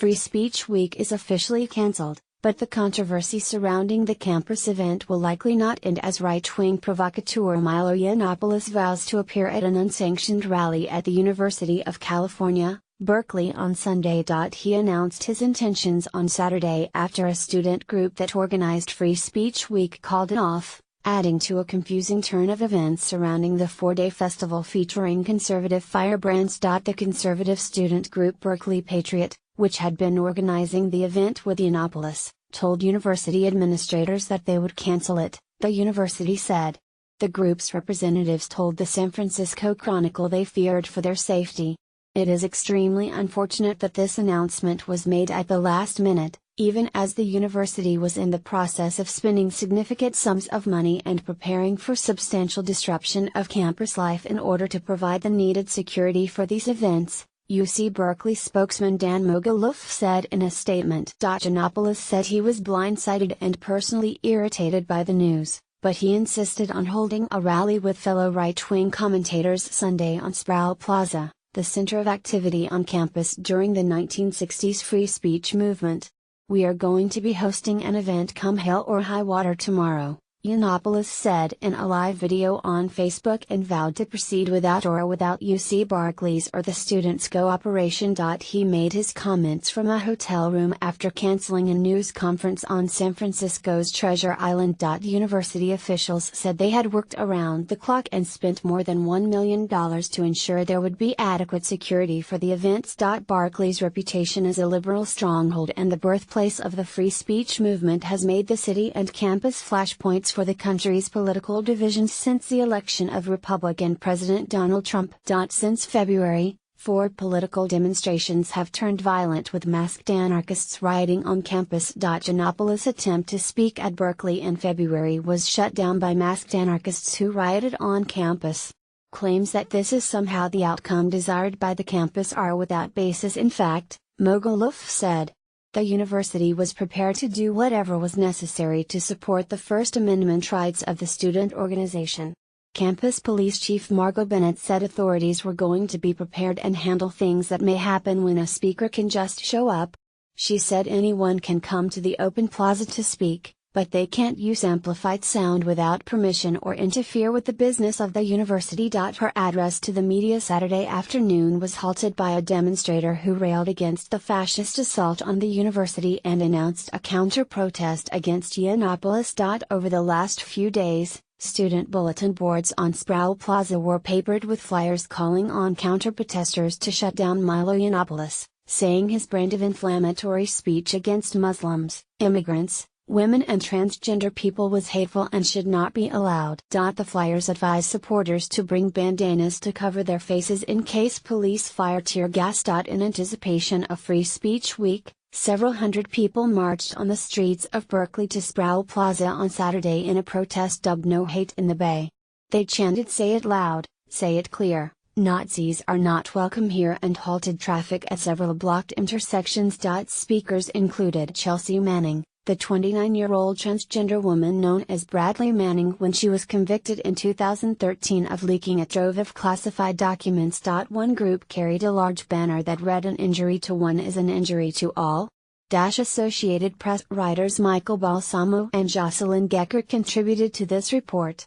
Free Speech Week is officially cancelled, but the controversy surrounding the campus event will likely not end as right-wing provocateur Milo Yiannopoulos vows to appear at an unsanctioned rally at the University of California, Berkeley on Sunday. He announced his intentions on Saturday after a student group that organized Free Speech Week called it off, adding to a confusing turn of events surrounding the four-day festival featuring conservative firebrands. The conservative student group Berkeley Patriot, which had been organizing the event with Yiannopoulos, told university administrators that they would cancel it, the university said. The group's representatives told the San Francisco Chronicle they feared for their safety. It is extremely unfortunate that this announcement was made at the last minute, even as the university was in the process of spending significant sums of money and preparing for substantial disruption of campus life in order to provide the needed security for these events, UC Berkeley spokesman Dan Mogulof said in a statement. Yiannopoulos said he was blindsided and personally irritated by the news, but he insisted on holding a rally with fellow right-wing commentators Sunday on Sproul Plaza, the center of activity on campus during the 1960s free speech movement. "We are going to be hosting an event come hell or high water tomorrow," Yiannopoulos said in a live video on Facebook and vowed to proceed without UC Berkeley's or the students' cooperation. He made his comments from a hotel room after canceling a news conference on San Francisco's Treasure Island. University officials said they had worked around the clock and spent more than $1 million to ensure there would be adequate security for the events. Berkeley's reputation as a liberal stronghold and the birthplace of the free speech movement has made the city and campus flashpoints for the country's political divisions since the election of Republican President Donald Trump. Since February, 4 political demonstrations have turned violent with masked anarchists rioting on campus. Yiannopoulos' attempt to speak at Berkeley in February was shut down by masked anarchists who rioted on campus. Claims that this is somehow the outcome desired by the campus are without basis in fact, Mogulof said. The university was prepared to do whatever was necessary to support the First Amendment rights of the student organization. Campus Police Chief Margot Bennett said authorities were going to be prepared and handle things that may happen when a speaker can just show up. She said anyone can come to the open plaza to speak, but they can't use amplified sound without permission or interfere with the business of the university. Her address to the media Saturday afternoon was halted by a demonstrator who railed against the fascist assault on the university and announced a counter-protest against Yiannopoulos. Over the last few days, student bulletin boards on Sproul Plaza were papered with flyers calling on counter-protesters to shut down Milo Yiannopoulos, saying his brand of inflammatory speech against Muslims, immigrants, women and transgender people was hateful and should not be allowed. The flyers advise supporters to bring bandanas to cover their faces in case police fire tear gas. In anticipation of Free Speech Week, several hundred people marched on the streets of Berkeley to Sproul Plaza on Saturday in a protest dubbed No Hate in the Bay. They chanted "Say it loud, say it clear, Nazis are not welcome here" and halted traffic at several blocked intersections. Speakers included Chelsea Manning, the 29-year-old transgender woman known as Bradley Manning when she was convicted in 2013 of leaking a trove of classified documents. One group carried a large banner that read "An injury to one is an injury to all." Associated Press writers Michael Balsamo and Jocelyn Gecker contributed to this report.